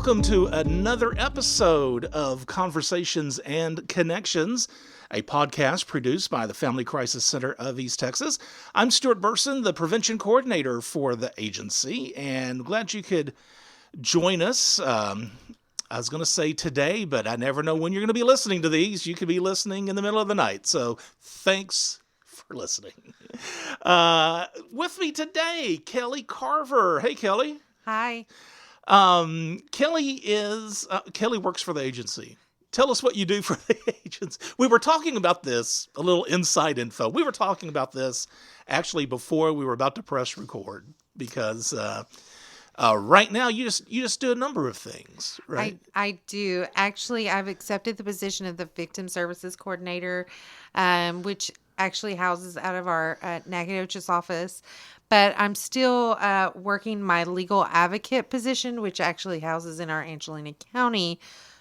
welcome to another episode of Conversations and Connections, a podcast produced by the Family Crisis Center of East Texas. I'm Stuart Burson, the prevention coordinator for the agency, and glad you could join us. I was going to say today, but I never know when you're going to be listening to these. You could be listening in the middle of the night, so thanks for listening. With me today, Kelly Carver. Hey, Kelly. Hi. Kelly works for the agency. Tell us what you do for the agency. We were talking about this, a little inside info. We were talking about this actually before we were about to press record because right now you just do a number of things, right? I do. Actually, I've accepted the position of the Victim Services Coordinator, which actually houses out of our Nacogdoches office. But I'm still working my legal advocate position, which actually houses in our Angelina County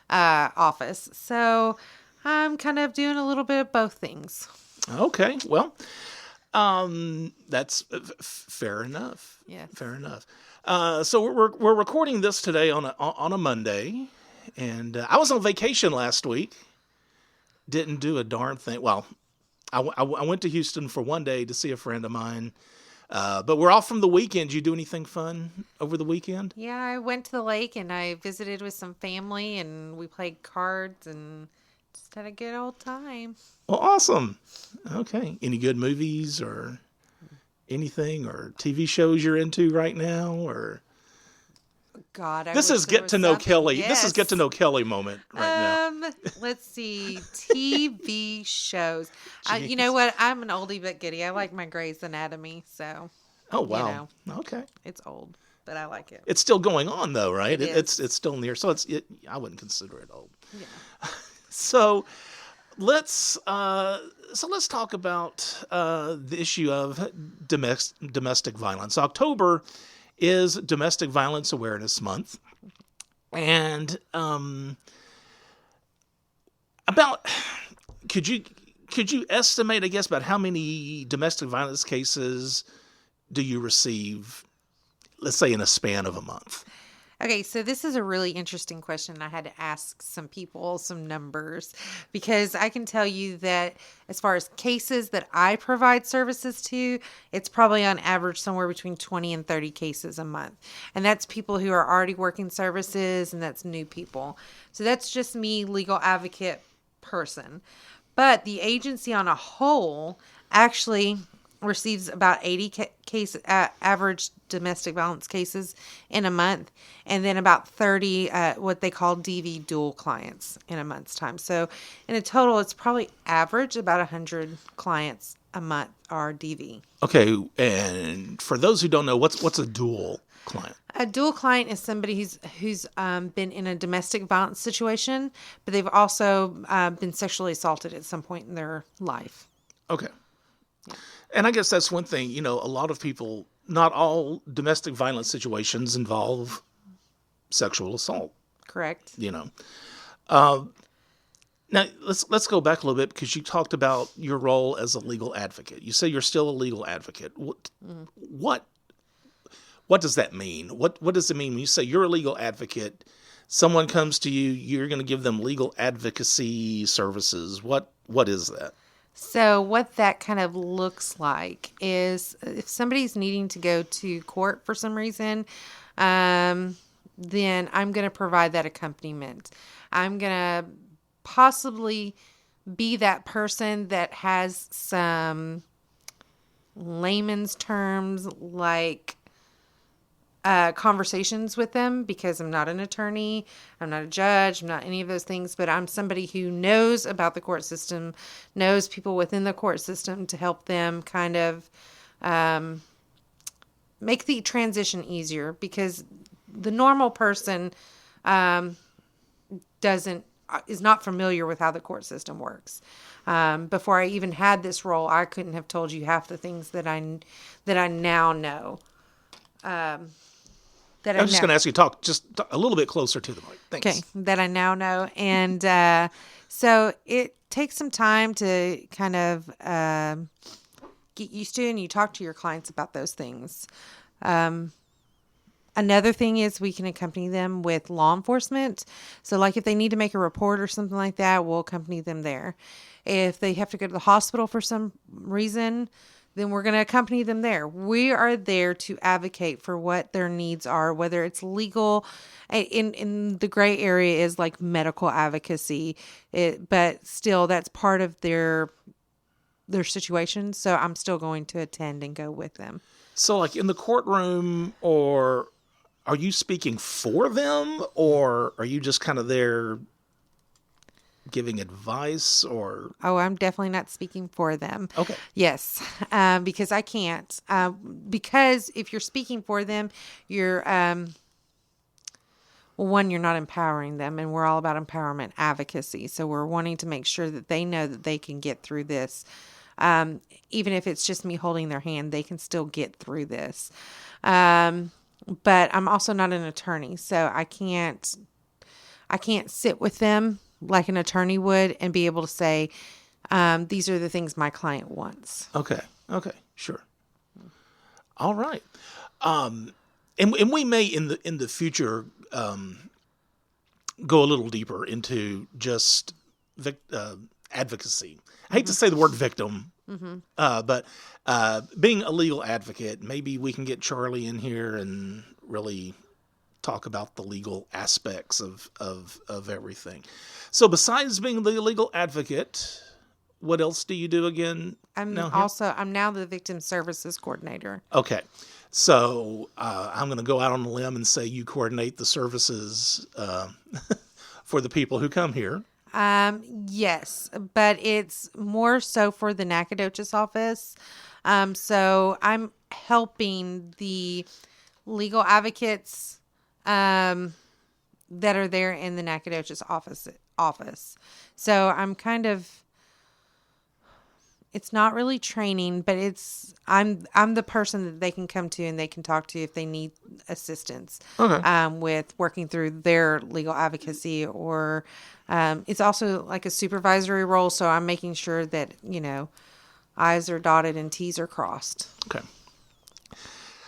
office. So I'm kind of doing a little bit of both things. Okay, well, that's fair enough. Yes. Fair enough. So we're recording this today on a Monday, and I was on vacation last week. Didn't do a darn thing. Well, I went to Houston for one day to see a friend of mine. But we're off from the weekend. Did you do anything fun over the weekend? Yeah, I went to the lake and I visited with some family and we played cards and just had a good old time. Well, awesome. Okay. Any good movies or anything or TV shows you're into right now? Or God, this is get to know Kelly. Yes. This is get to know Kelly moment right now. Let's see. TV shows. You know what? I'm an oldie but goodie. I like my Grey's Anatomy. So. Oh wow. Okay. It's old, but I like it. It's still going on though, right? It's still near. So I wouldn't consider it old. Yeah. So let's talk about the issue of domestic violence. October is Domestic Violence Awareness Month, and could you estimate, I guess, about how many domestic violence cases do you receive, let's say, in a span of a month? Okay, so this is a really interesting question. I had to ask some people some numbers because I can tell you that as far as cases that I provide services to, it's probably on average somewhere between 20 and 30 cases a month. And that's people who are already working services and that's new people. So that's just me, legal advocate person. But the agency on a whole actually receives about 80 average domestic violence cases in a month, and then about 30 what they call DV dual clients in a month's time. So in a total, it's probably average about 100 clients a month are DV. Okay, and for those who don't know, what's a dual client? A dual client is somebody who's been in a domestic violence situation, but they've also been sexually assaulted at some point in their life. Okay. Yeah. And I guess that's one thing, a lot of people, not all domestic violence situations involve sexual assault. Correct. Now let's go back a little bit because you talked about your role as a legal advocate. You say you're still a legal advocate. What does that mean? What does it mean when you say you're a legal advocate? Someone comes to you, you're going to give them legal advocacy services. What is that? So what that kind of looks like is if somebody's needing to go to court for some reason, then I'm going to provide that accompaniment. I'm going to possibly be that person that has some layman's terms like conversations with them because I'm not an attorney, I'm not a judge, I'm not any of those things, but I'm somebody who knows about the court system, knows people within the court system to help them kind of make the transition easier because the normal person is not familiar with how the court system works. Before I even had this role, I couldn't have told you half the things that I now know. I'm just going to ask you to talk just a little bit closer to the mic. Thanks. Okay, that I now know. And so it takes some time to kind of get used to, and you talk to your clients about those things. Another thing is we can accompany them with law enforcement. So like if they need to make a report or something like that, we'll accompany them there. If they have to go to the hospital for some reason, then we're going to accompany them there. We are there to advocate for what their needs are, whether it's legal. In the gray area is like medical advocacy, but still that's part of their situation. So I'm still going to attend and go with them. So like in the courtroom, or are you speaking for them, or are you just kind of there giving advice, or? Oh, I'm definitely not speaking for them. Okay. Yes, because I can't. Because if you're speaking for them, you're, well, one, you're not empowering them, and we're all about empowerment advocacy. So we're wanting to make sure that they know that they can get through this. Even if it's just me holding their hand, they can still get through this. But I'm also not an attorney, so I can't sit with them like an attorney would and be able to say, these are the things my client wants. Okay. Sure. All right. And we may in the future go a little deeper into just advocacy. I hate to say the word victim, but being a legal advocate, maybe we can get Charlie in here and really talk about the legal aspects of everything. So besides being the legal advocate, what else do you do again? I'm now the victim services coordinator. Okay. So I'm going to go out on a limb and say you coordinate the services for the people who come here. Yes, but it's more so for the Nacogdoches office. So I'm helping the legal advocates that are there in the Nacogdoches office. So I'm kind of, it's not really training, but I'm the person that they can come to and they can talk to if they need assistance. Okay. With working through their legal advocacy, or it's also like a supervisory role. So I'm making sure that, I's are dotted and T's are crossed. Okay.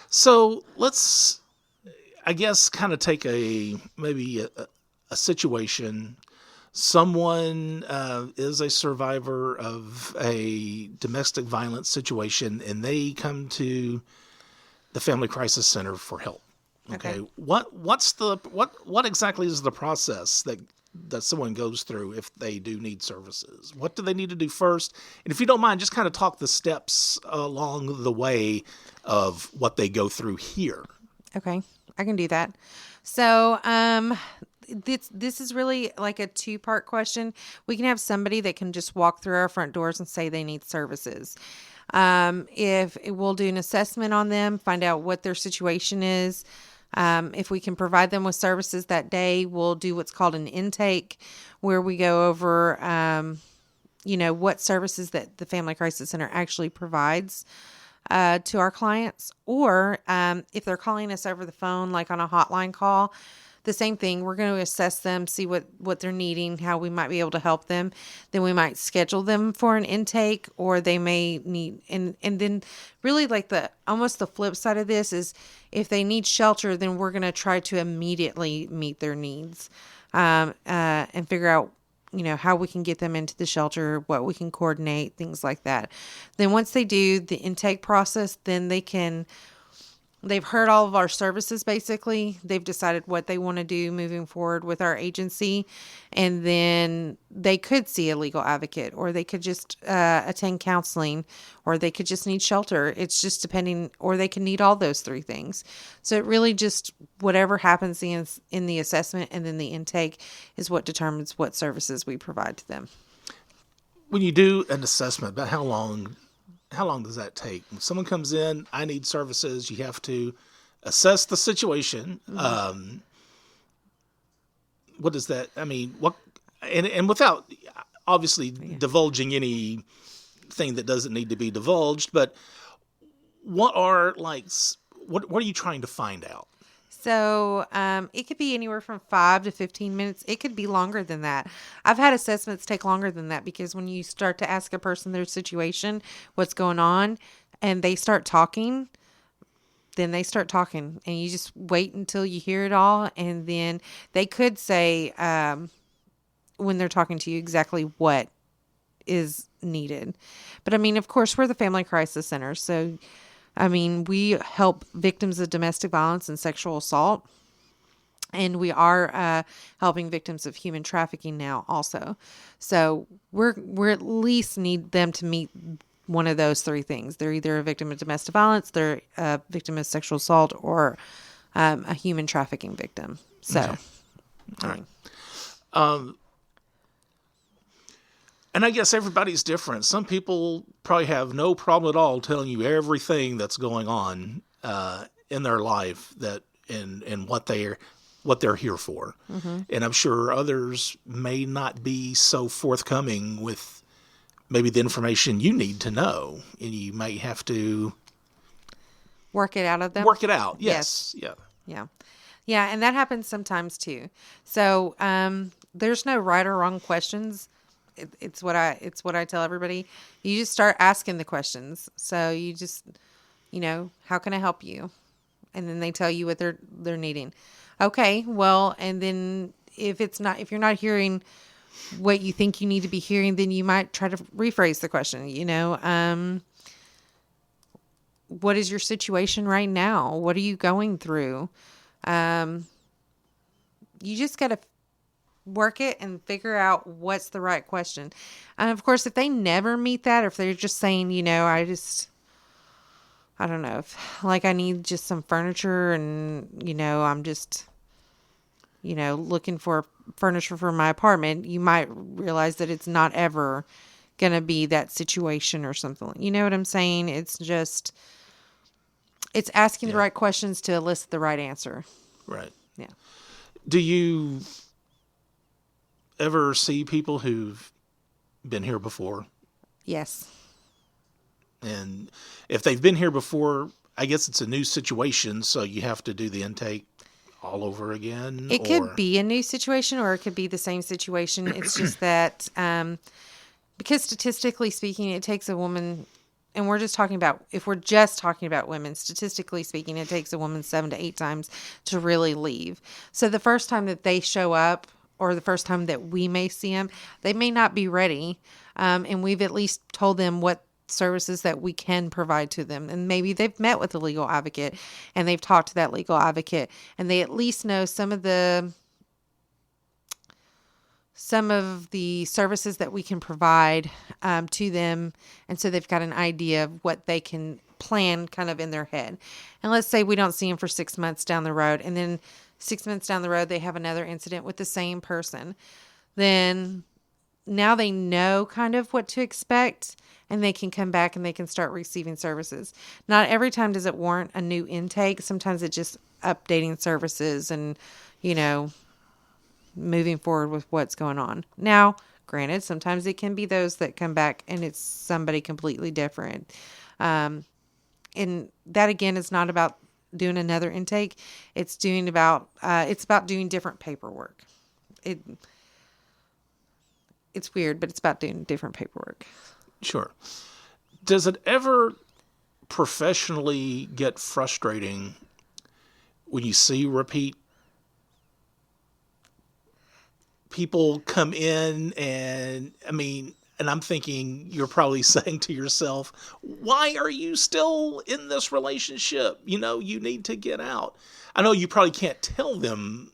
So let's, I guess, kind of take maybe a situation. Someone is a survivor of a domestic violence situation, and they come to the Family Crisis Center for help. Okay. What exactly is the process that someone goes through if they do need services? What do they need to do first? And if you don't mind, just kind of talk the steps along the way of what they go through here. Okay, I can do that. So, this is really like a two-part question. We can have somebody that can just walk through our front doors and say they need services. If we'll do an assessment on them, find out what their situation is. If we can provide them with services that day, we'll do what's called an intake, where we go over, what services that the Family Crisis Center actually provides to our clients. Or if they're calling us over the phone, like on a hotline call, the same thing. We're going to assess them, see what they're needing, how we might be able to help them. Then we might schedule them for an intake, or they may need, and then really like almost the flip side of this is if they need shelter, then we're going to try to immediately meet their needs, and figure out, how we can get them into the shelter, what we can coordinate, things like that. Then once they do the intake process, then they've heard all of our services, basically. They've decided what they want to do moving forward with our agency. And then they could see a legal advocate, or they could just attend counseling, or they could just need shelter. It's just depending, or they can need all those three things. So it really just, whatever happens in the assessment and then the intake is what determines what services we provide to them. When you do an assessment, about how long does that take? When someone comes in, I need services, you have to assess the situation. Mm-hmm. What does that, and without obviously divulging anything that doesn't need to be divulged, but what are you trying to find out? So it could be anywhere from 5 to 15 minutes. It could be longer than that. I've had assessments take longer than that, because when you start to ask a person their situation, what's going on, and they start talking, then they start talking, and you just wait until you hear it all. And then they could say, when they're talking to you, exactly what is needed. But I mean, of course, we're the Family Crisis Center. So, I mean, we help victims of domestic violence and sexual assault. And we are helping victims of human trafficking now also. So we're at least need them to meet one of those three things. They're either a victim of domestic violence, they're a victim of sexual assault, or a human trafficking victim. So, Okay. All right. And I guess everybody's different. Some people probably have no problem at all telling you everything that's going on in their life, that and what they're here for. Mm-hmm. And I'm sure others may not be so forthcoming with maybe the information you need to know, and you may have to work it out of them. Work it out. Yes. Yeah. Yeah. Yeah. And that happens sometimes too. So, there's no right or wrong questions. It's what I tell everybody. You just start asking the questions. So you just, how can I help you? And then they tell you what they're needing. Okay. Well, and then if you're not hearing what you think you need to be hearing, then you might try to rephrase the question. What is your situation right now? What are you going through? You just got to work it and figure out what's the right question. And of course, if they never meet that, or if they're just saying, I don't know, if like I need just some furniture, and, I'm just, looking for furniture for my apartment, you might realize that it's not ever going to be that situation or something. You know what I'm saying? It's just, it's asking the right questions to elicit the right answer. Right. Yeah. Do you ever see people who've been here before? Yes. And if they've been here before, I guess it's a new situation, so you have to do the intake all over again? It could be a new situation, or it could be the same situation. It's just that because statistically speaking, it takes a woman, and if we're just talking about women, statistically speaking, it takes a woman 7 to 8 times to really leave. So the first time that they show up, or the first time that we may see them, they may not be ready. And we've at least told them what services that we can provide to them. And maybe they've met with a legal advocate, and they've talked to that legal advocate, and they at least know some of the services that we can provide to them. And so they've got an idea of what they can plan kind of in their head. And let's say we don't see them for 6 months down the road, and then 6 months down the road, they have another incident with the same person. Then now they know kind of what to expect, and they can come back and they can start receiving services. Not every time does it warrant a new intake. Sometimes it's just updating services and, moving forward with what's going on. Now, granted, sometimes it can be those that come back and it's somebody completely different. And that, again, is not about doing another intake. It's about doing different paperwork. It's weird, but it's about doing different paperwork. Sure. Does it ever professionally get frustrating when you see repeat people come in, and I'm thinking you're probably saying to yourself, why are you still in this relationship? You need to get out. I know you probably can't tell them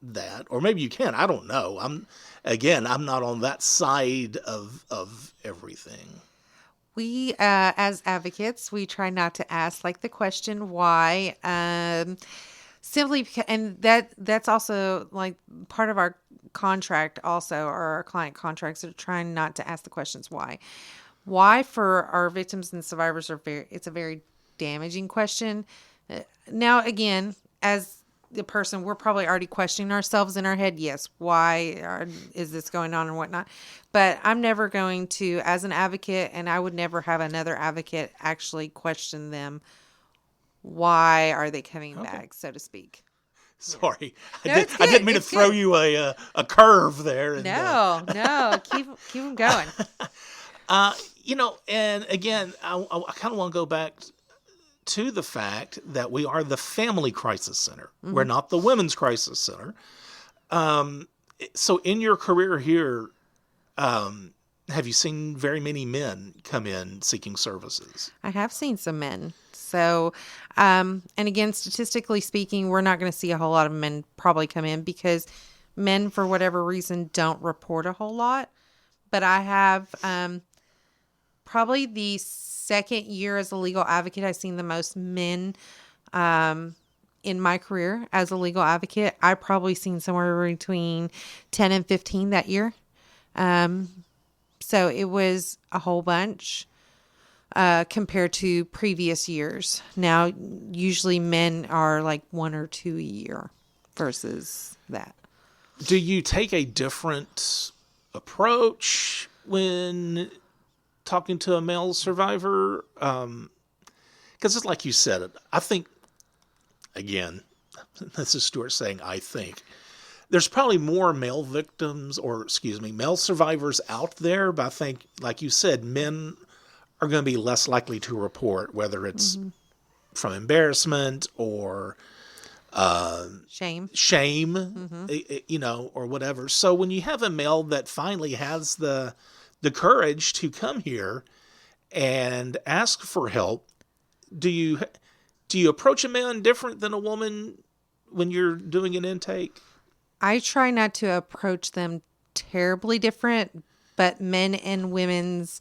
that, or maybe you can. I don't know. I'm not on that side of everything. We, as advocates, we try not to ask the question why, simply because, and that's also part of our contract also, or our client contracts are trying not to ask the questions why for our victims and survivors it's a very damaging question. Now, again, as the person, we're probably already questioning ourselves in our head. Yes, why is this going on and whatnot? But I'm never going to, as an advocate, and I would never have another advocate actually question them. Why are they coming back, so to speak? Sorry, No, I didn't mean to throw you a curve there. And, no, keep them going. And again, I kind of want to go back to the fact that we are the family crisis center. We're not the women's crisis center. So in your career here, have you seen very many men come in seeking services? I have seen some men. So, and again, statistically speaking, we're not going to see a whole lot of men probably come in because men, for whatever reason, don't report a whole lot. But I have probably the second year as a legal advocate, I've seen the most men in my career as a legal advocate. I probably seen somewhere between 10 and 15 that year. So it was a whole bunch compared to previous years. Now, usually men are like 1 or 2 a year versus that. Do you take a different approach when talking to a male survivor? Because it's like you said, I think, again, this is Stuart saying, I think, there's probably more male victims male survivors out there, but I think, like you said, men are going to be less likely to report, whether it's from embarrassment or shame, or whatever. So when you have a male that finally has the courage to come here and ask for help, do you approach a man different than a woman when you're doing an intake? I try not to approach them terribly different, but men and women's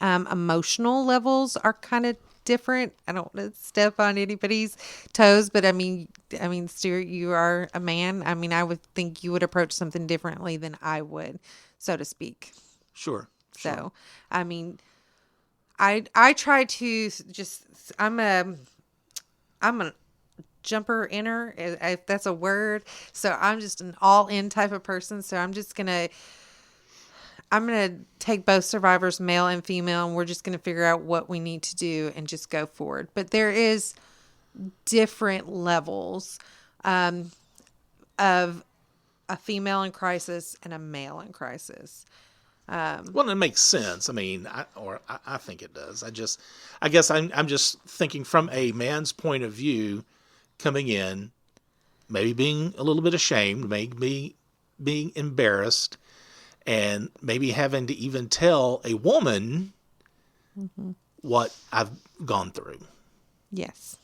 emotional levels are kind of different. I don't want to step on anybody's toes, but I mean, Stuart, you are a man. I mean, I would think you would approach something differently than I would, so to speak. Sure. So, I mean, I try to just, I'm a jumper inner, if that's a word. So I'm just an all in type of person. So I'm going to take both survivors, male and female, and we're just going to figure out what we need to do and just go forward. But there is different levels of a female in crisis and a male in crisis. Well, it makes sense. I mean, I think it does. I guess I'm just thinking from a man's point of view, coming in, maybe being a little bit ashamed, maybe being embarrassed, and maybe having to even tell a woman what I've gone through. Yes.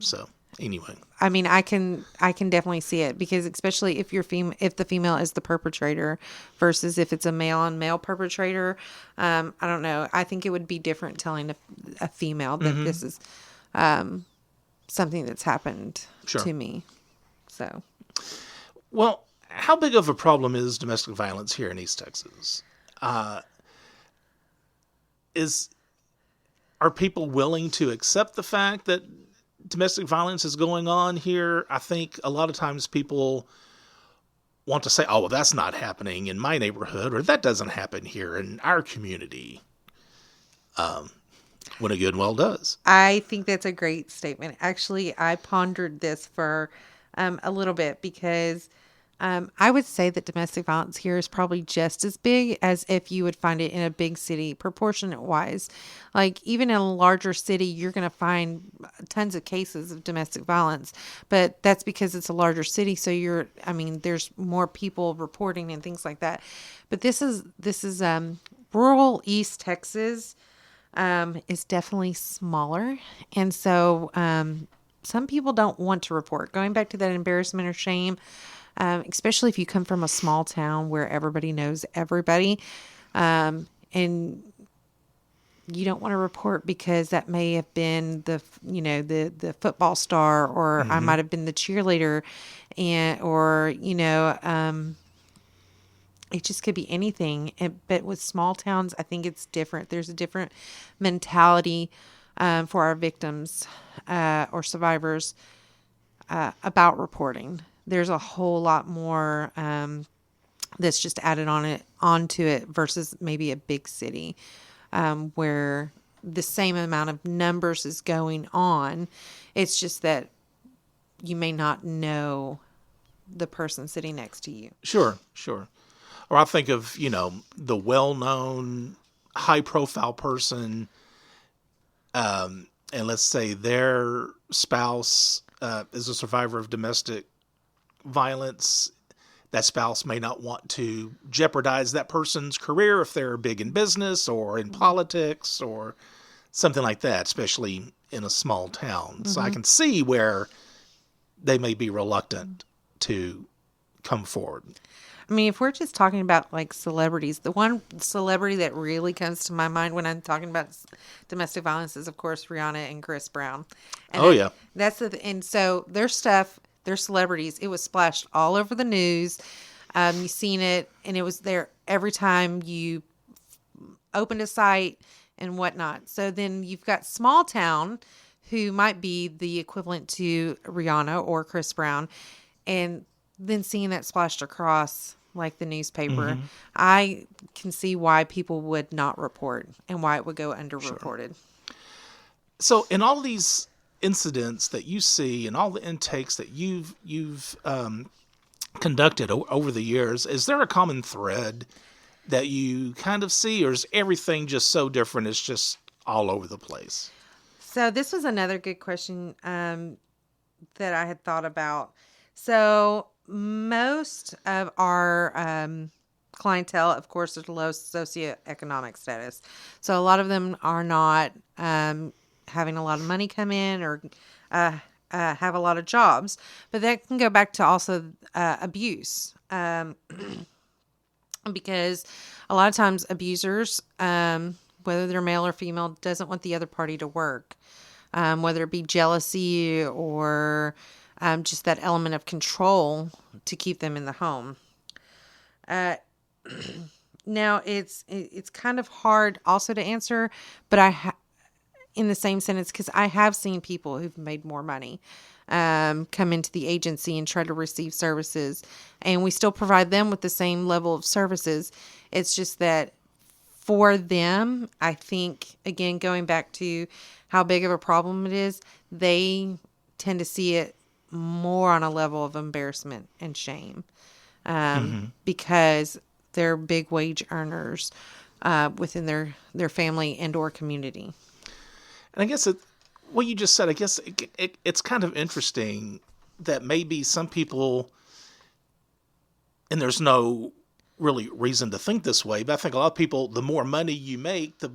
So anyway. I mean, I can definitely see it because especially if if the female is the perpetrator versus if it's a male on male perpetrator, I don't know. I think it would be different telling a female that this is something that's happened to me. So, well, how big of a problem is domestic violence here in East Texas? Are people willing to accept the fact that domestic violence is going on here? I think a lot of times people want to say, oh, well, that's not happening in my neighborhood, or that doesn't happen here in our community. When it good and well does. I think that's a great statement. Actually, I pondered this for a little bit because I would say that domestic violence here is probably just as big as if you would find it in a big city, proportionate wise. Like even in a larger city, you're going to find tons of cases of domestic violence, but that's because it's a larger city. So there's more people reporting and things like that. But this is rural East Texas. Is definitely smaller. And so some people don't want to report. Going back to that embarrassment or shame, especially if you come from a small town where everybody knows everybody, and you don't want to report because that may have been the football star, or I might have been the cheerleader, it just could be anything. But with small towns, I think it's different. There's a different mentality for our victims or survivors about reporting. There's a whole lot more that's just added onto it versus maybe a big city where the same amount of numbers is going on. It's just that you may not know the person sitting next to you. Sure. Or I think of, the well-known, high-profile person. and let's say their spouse is a survivor of domestic violence, that spouse may not want to jeopardize that person's career if they're big in business or in politics or something like that, especially in a small town. So I can see where they may be reluctant to come forward. I mean, if we're just talking about like celebrities, the one celebrity that really comes to my mind when I'm talking about domestic violence is, of course, Rihanna and Chris Brown. And Yeah. and so their stuff, their celebrities, it was splashed all over the news. You've seen it, and it was there every time you opened a site and whatnot. So then you've got small town, who might be the equivalent to Rihanna or Chris Brown, and then seeing that splashed across like the newspaper, I can see why people would not report and why it would go underreported. So in all these incidents that you see and all the intakes that you've conducted over the years, is there a common thread that you kind of see, or is everything just so different? It's just all over the place. So this was another good question that I had thought about. So most of our clientele, of course, is low socioeconomic status. So a lot of them are not having a lot of money come in or have a lot of jobs. But that can go back to also abuse. Because a lot of times abusers, whether they're male or female, doesn't want the other party to work. Whether it be jealousy or just that element of control to keep them in the home. Now it's kind of hard also to answer, but in the same sentence, because I have seen people who've made more money come into the agency and try to receive services, and we still provide them with the same level of services. It's just that for them, I think, again, going back to how big of a problem it is, they tend to see it more on a level of embarrassment and shame because they're big wage earners within their family and or community. And I guess what you just said, I guess it's kind of interesting that maybe some people, and there's no really reason to think this way, but I think a lot of people, the more money you make, the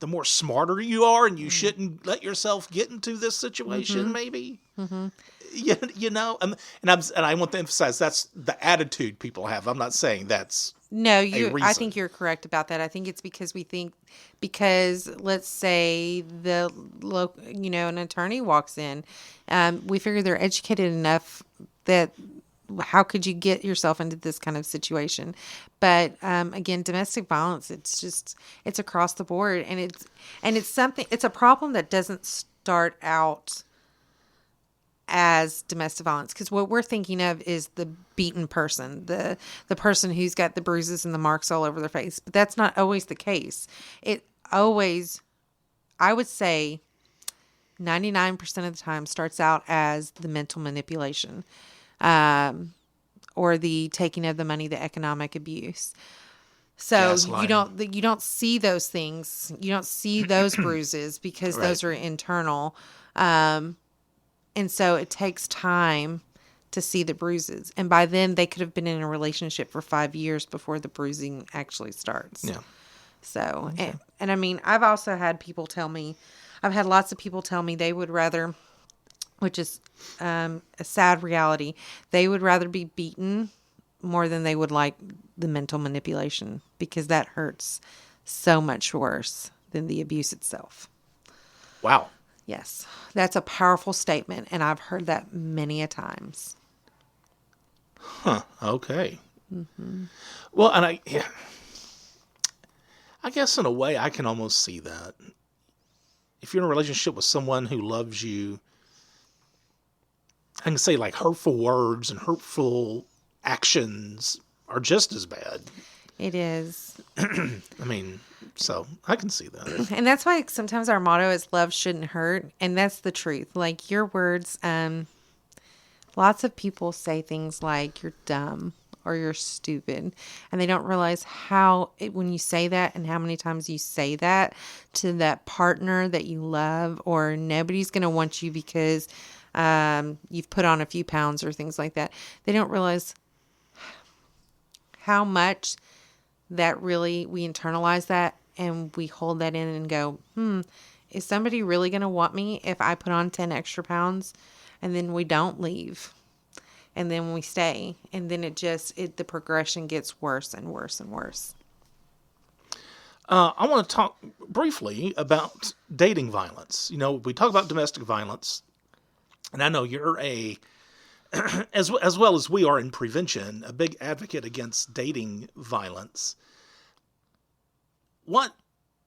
more smarter you are, and you shouldn't let yourself get into this situation. Maybe, you know, and I want to emphasize that's the attitude people have. I'm not saying that's no. I think you're correct about that. I think it's because we think let's say an attorney walks in, we figure they're educated enough that. How could you get yourself into this kind of situation? But again, domestic violence, it's across the board, and it's a problem that doesn't start out as domestic violence, because what we're thinking of is the beaten person, the person who's got the bruises and the marks all over their face. But that's not always the case. It always, I would say, 99% of the time starts out as the mental manipulation. Or the taking of the money, the economic abuse. So you don't see those things. You don't see those bruises because those are internal. And so it takes time to see the bruises. And by then they could have been in a relationship for 5 years before the bruising actually starts. Yeah. So, okay. And I mean, I've had lots of people tell me they would rather, which is a sad reality, they would rather be beaten more than they would like the mental manipulation, because that hurts so much worse than the abuse itself. Wow. Yes, that's a powerful statement, and I've heard that many a times. Huh, okay. Well, and I guess in a way I can almost see that. If you're in a relationship with someone who loves you, I can say like hurtful words and hurtful actions are just as bad. It is. I mean, so I can see that. And that's why sometimes our motto is love shouldn't hurt. And that's the truth. Like your words, lots of people say things like you're dumb or you're stupid. And they don't realize how, when you say that and how many times you say that to that partner that you love, or nobody's going to want you because you've put on a few pounds or things like that. They don't realize how much that really, we internalize that and we hold that in and go, is somebody really going to want me if I put on 10 extra pounds? And then we don't leave. And then we stay. And then the progression gets worse and worse and worse. I want to talk briefly about dating violence. We talk about domestic violence, and I know you're as well as we are in prevention, a big advocate against dating violence. What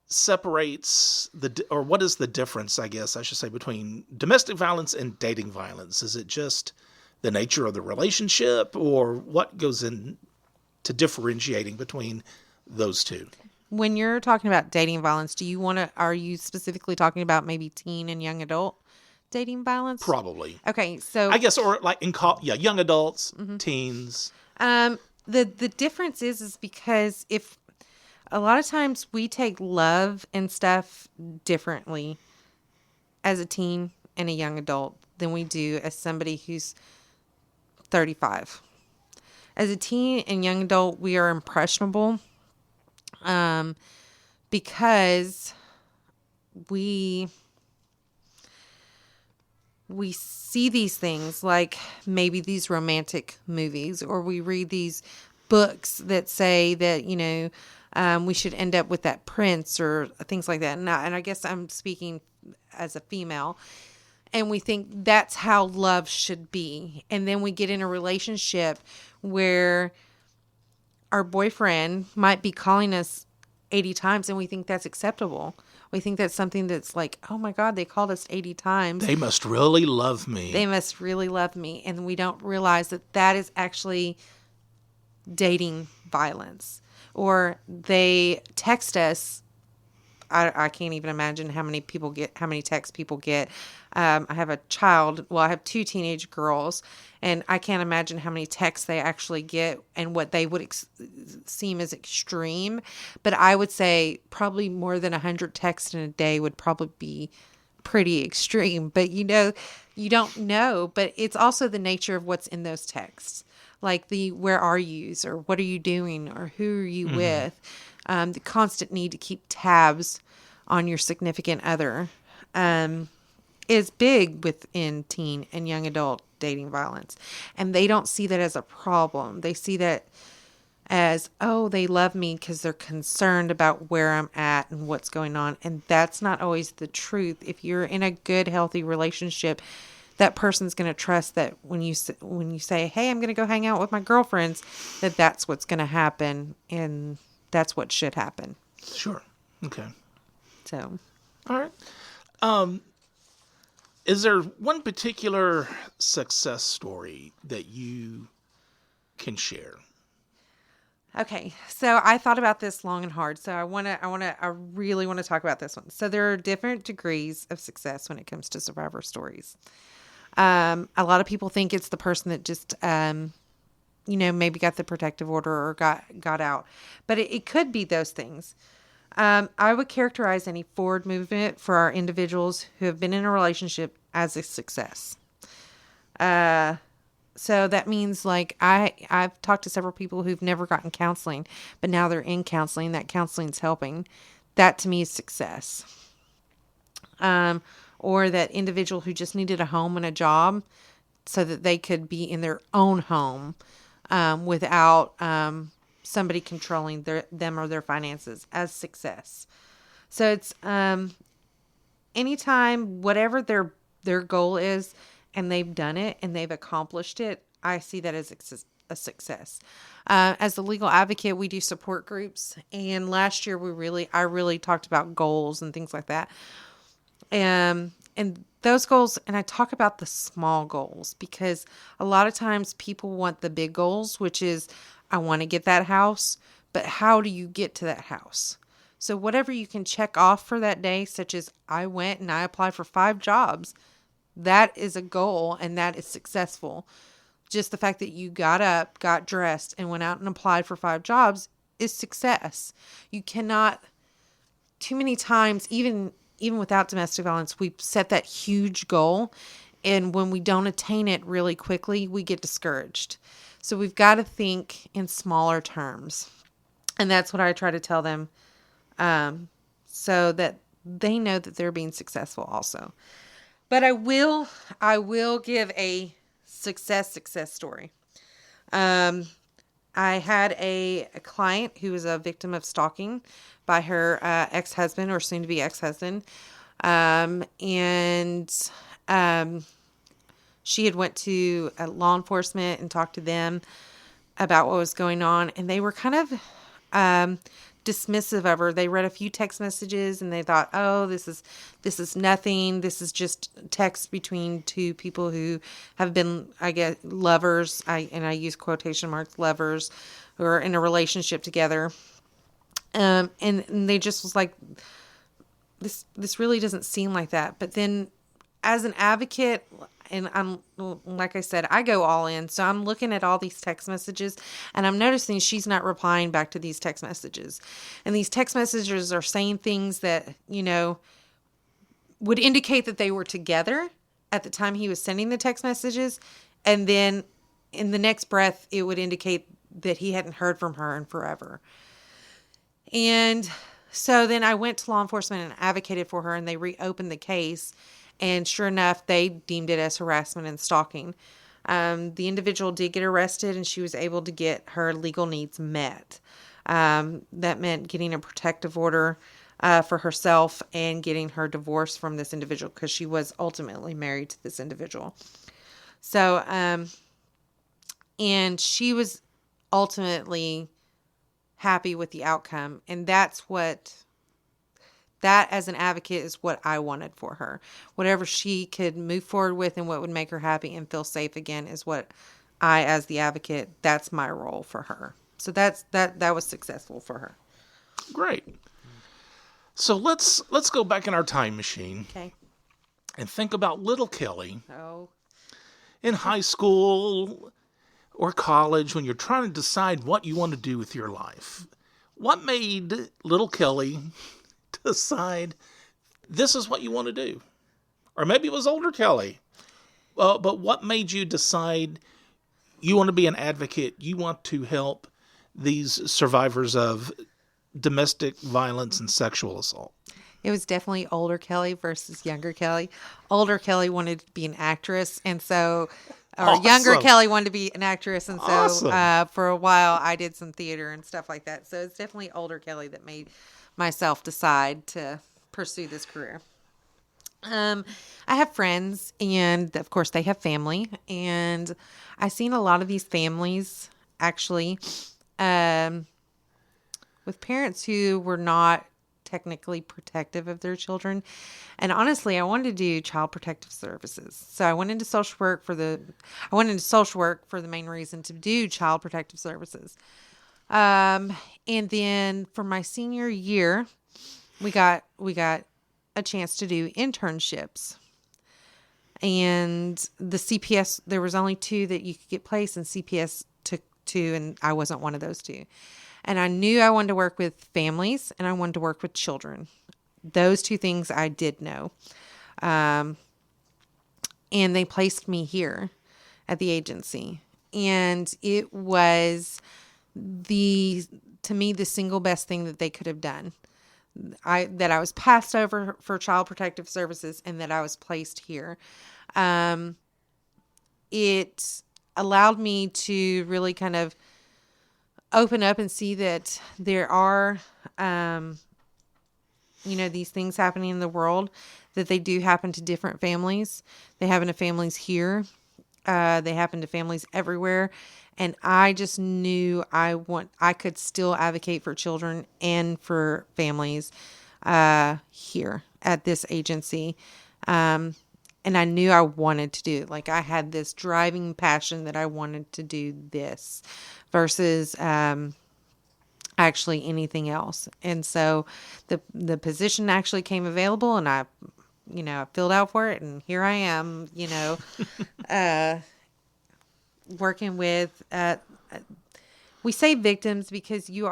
separates what is the difference, I guess I should say, between domestic violence and dating violence? Is it just the nature of the relationship, or what goes into differentiating between those two? When you're talking about dating violence, are you specifically talking about maybe teen and young adult dating violence? Probably. Okay, so I guess, or like young adults, teens. The difference is because if a lot of times we take love and stuff differently as a teen and a young adult than we do as somebody who's 35. As a teen and young adult, we are impressionable because we see these things, like maybe these romantic movies, or we read these books that say that, we should end up with that prince or things like that. And I guess I'm speaking as a female. And we think that's how love should be. And then we get in a relationship where our boyfriend might be calling us 80 times and we think that's acceptable. We think that's something that's like, oh my God, they called us 80 times. They must really love me. They must really love me. And we don't realize that is actually dating violence. Or they text us. I can't even imagine how many texts people get. I have a child. Well, I have 2 teenage girls, and I can't imagine how many texts they actually get and what they would seem as extreme. But I would say probably more than 100 texts in a day would probably be pretty extreme. But you don't know. But it's also the nature of what's in those texts, like the "where are yous" or "what are you doing" or "who are you with." The constant need to keep tabs on your significant other is big within teen and young adult dating violence. And they don't see that as a problem. They see that as, oh, they love me because they're concerned about where I'm at and what's going on. And that's not always the truth. If you're in a good, healthy relationship, that person's going to trust that when you say, hey, I'm going to go hang out with my girlfriends, that's what's going to happen. And that's what should happen. Sure. Okay. So. All right. Is there one particular success story that you can share? Okay. So I thought about this long and hard. So I really want to talk about this one. So there are different degrees of success when it comes to survivor stories. A lot of people think it's the person that just, maybe got the protective order or got out. But it could be those things. I would characterize any forward movement for our individuals who have been in a relationship as a success. So that means, like, I've talked to several people who've never gotten counseling, but now they're in counseling. That counseling's helping. That to me is success. Or that individual who just needed a home and a job so that they could be in their own home without somebody controlling them or their finances as success. So it's anytime, whatever their goal is, and they've done it and they've accomplished it, I see that as a success. As the legal advocate, we do support groups, and last year I really talked about goals and things like that. And those goals, and I talk about the small goals because a lot of times people want the big goals, which is, I want to get that house, but how do you get to that house? So whatever you can check off for that day, such as I went and I applied for 5 jobs, that is a goal and that is successful. just the fact that you got up, got dressed, and went out and applied for 5 jobs is success. You cannot, too many times, even without domestic violence, we set that huge goal. And when we don't attain it really quickly, we get discouraged. So we've got to think in smaller terms. And that's what I try to tell them, so that they know that they're being successful also. But I will give a success story. I had a client who was a victim of stalking by her ex-husband, or soon-to-be ex-husband. She had went to law enforcement and talked to them about what was going on. And they were kind of dismissive of her. They read a few text messages and they thought, oh, this is nothing. This is just text between 2 people who have been, I guess, lovers. I use quotation marks, lovers, who are in a relationship together. And they just was like, this really doesn't seem like that. But then as an advocate, and I'm, like I said, I go all in. So I'm looking at all these text messages and I'm noticing she's not replying back to these text messages. And these text messages are saying things that, would indicate that they were together at the time he was sending the text messages. And then in the next breath, it would indicate that he hadn't heard from her in forever. And so then I went to law enforcement and advocated for her, and they reopened the case. And sure enough, they deemed it as harassment and stalking. The individual did get arrested, and she was able to get her legal needs met. That meant getting a protective order for herself and getting her divorced from this individual, because she was ultimately married to this individual. So, and she was ultimately happy with the outcome. And that as an advocate is what I wanted for her. Whatever she could move forward with and what would make her happy and feel safe again is what I, as the advocate, that's my role for her. So that was successful for her. Great. So let's go back in our time machine. Okay. And think about little Kelly. Oh. In high school or college, when you're trying to decide what you want to do with your life. What made little Kelly decide this is what you want to do? Or maybe it was older Kelly. But what made you decide you want to be an advocate? You want to help these survivors of domestic violence and sexual assault? It was definitely older Kelly versus younger Kelly. Older Kelly wanted to be an actress, and so, or Awesome. Younger Kelly wanted to be an actress, and so Awesome. for a while I did some theater and stuff like that. So it's definitely older Kelly that made myself decide to pursue this career. I have friends, and of course they have family, and I've seen a lot of these families actually with parents who were not technically protective of their children. And honestly, I wanted to do child protective services. So I went into social work for the main reason to do child protective services. And then for my senior year, we got a chance to do internships. And the CPS, there was only 2 that you could get placed, and CPS took 2, and I wasn't one of those 2. And I knew I wanted to work with families and I wanted to work with children. Those 2 things I did know. And they placed me here at the agency. And it was to me, the single best thing that they could have done. That I was passed over for child protective services and that I was placed here. It allowed me to really kind of open up and see that there are, these things happening in the world, that they do happen to different families. They happen to families here. They happen to families everywhere. And I just knew I could still advocate for children and for families here at this agency. And I knew I wanted to do it. Like, I had this driving passion that I wanted to do this versus actually anything else. And so the position actually came available, and I filled out for it, and here I am, working with, we say victims because you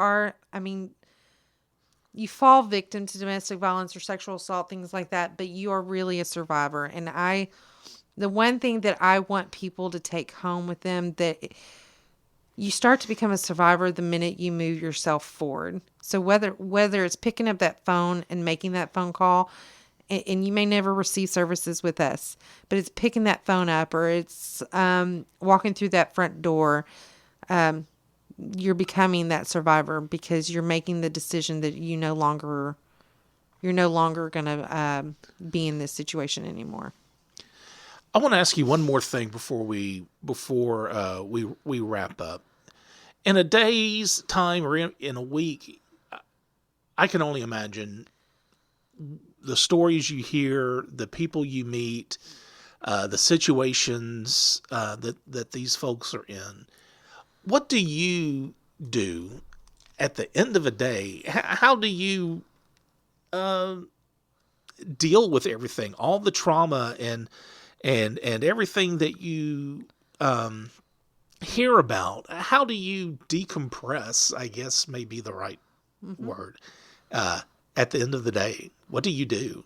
fall victim to domestic violence or sexual assault, things like that, but you are really a survivor. And the one thing that I want people to take home with them, that you start to become a survivor the minute you move yourself forward. So whether it's picking up that phone and making that phone call, and you may never receive services with us, but it's picking that phone up, or it's walking through that front door, you're becoming that survivor because you're making the decision that you're no longer going to be in this situation anymore. I want to ask you one more thing before we wrap up. In a day's time or in a week, I can only imagine the stories you hear, the people you meet, the situations that these folks are in. What do you do at the end of a day? How do you deal with everything, all the trauma and everything that you hear about? How do you decompress, I guess may be the right word, at the end of the day? What do you do?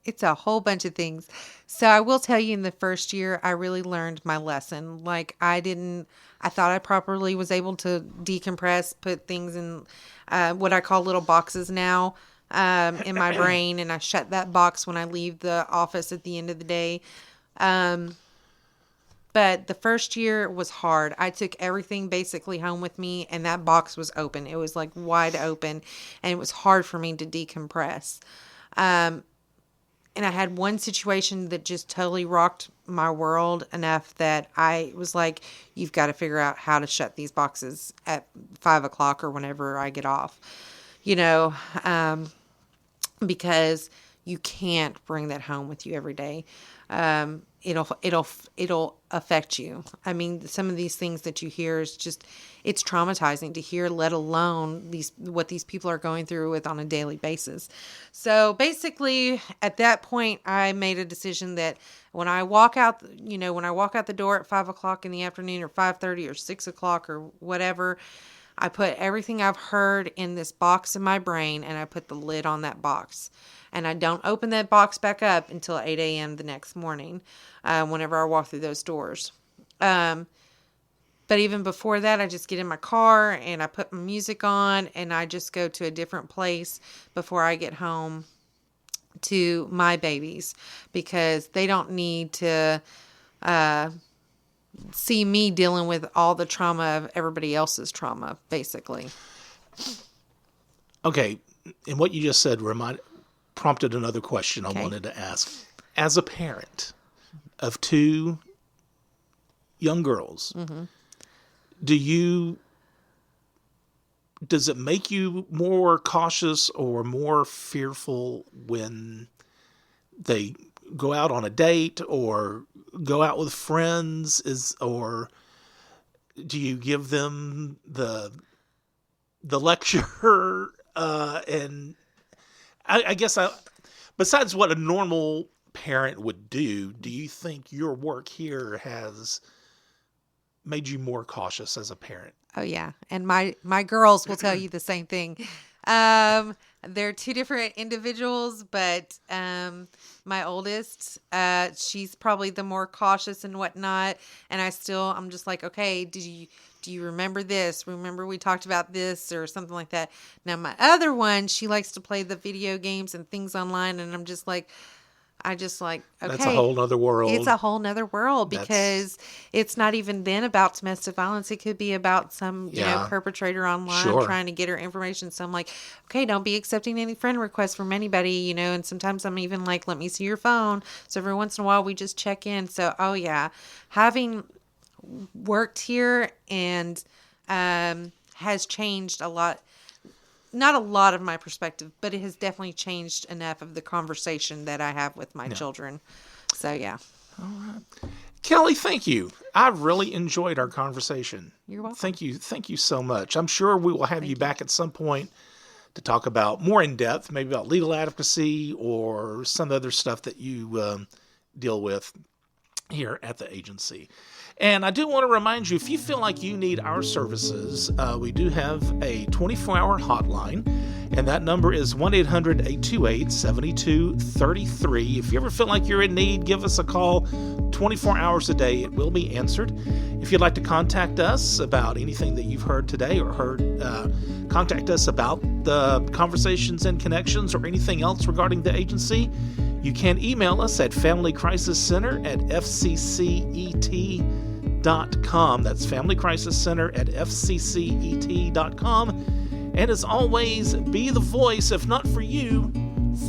It's a whole bunch of things. So I will tell you, in the first year, I really learned my lesson. Like, I thought I properly was able to decompress, put things in what I call little boxes now in my brain. And I shut that box when I leave the office at the end of the day. But the first year was hard. I took everything basically home with me, and that box was open. It was like wide open, and it was hard for me to decompress. And I had one situation that just totally rocked my world enough that I was like, you've got to figure out how to shut these boxes at 5:00 or whenever I get off, because you can't bring that home with you every day. It'll affect you. I mean, some of these things that you hear is just, it's traumatizing to hear, let alone what these people are going through with on a daily basis. So basically at that point, I made a decision that when I walk out the door at 5:00 in the afternoon, or 5:30 or 6:00 or whatever, I put everything I've heard in this box in my brain, and I put the lid on that box. And I don't open that box back up until 8 a.m. the next morning, whenever I walk through those doors. But even before that, I just get in my car and I put my music on, and I just go to a different place before I get home to my babies, because they don't need to see me dealing with all the trauma of everybody else's trauma, basically. Okay, and what you just said prompted another question I wanted to ask. As a parent of two young girls, does it make you more cautious or more fearful when they go out on a date or go out with friends? Or do you give them the lecture? And I guess besides what a normal parent would do you think your work here has made you more cautious as a parent? Oh yeah. And my girls will tell you the same thing. They're two different individuals, but my oldest, she's probably the more cautious and whatnot. And I'm just like, okay, do you remember this? Remember we talked about this or something like that? Now my other one, she likes to play the video games and things online, and I'm just like, okay. That's a whole nother world. It's a whole nother world, because it's not even then about domestic violence. It could be about some, perpetrator online trying to get her information. So I'm like, okay, don't be accepting any friend requests from anybody, and sometimes I'm even like, let me see your phone. So every once in a while we just check in. So, oh yeah, having worked here and has changed a lot. Not a lot of my perspective, but it has definitely changed enough of the conversation that I have with my children. So, yeah. All right. Kelly, thank you. I really enjoyed our conversation. You're welcome. Thank you. Thank you so much. I'm sure we will have you back at some point to talk about more in depth, maybe about legal advocacy or some other stuff that you deal with here at the agency. And I do want to remind you, if you feel like you need our services, we do have a 24-hour hotline, and that number is 1-800-828-7233. If you ever feel like you're in need, give us a call 24 hours a day. It will be answered. If you'd like to contact us about anything that you've heard today or contact us about the Conversations and Connections or anything else regarding the agency, you can email us at familycrisiscenter@fccet.com. That's familycrisiscenter@fccet.com. And as always, be the voice, if not for you,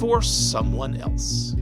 for someone else.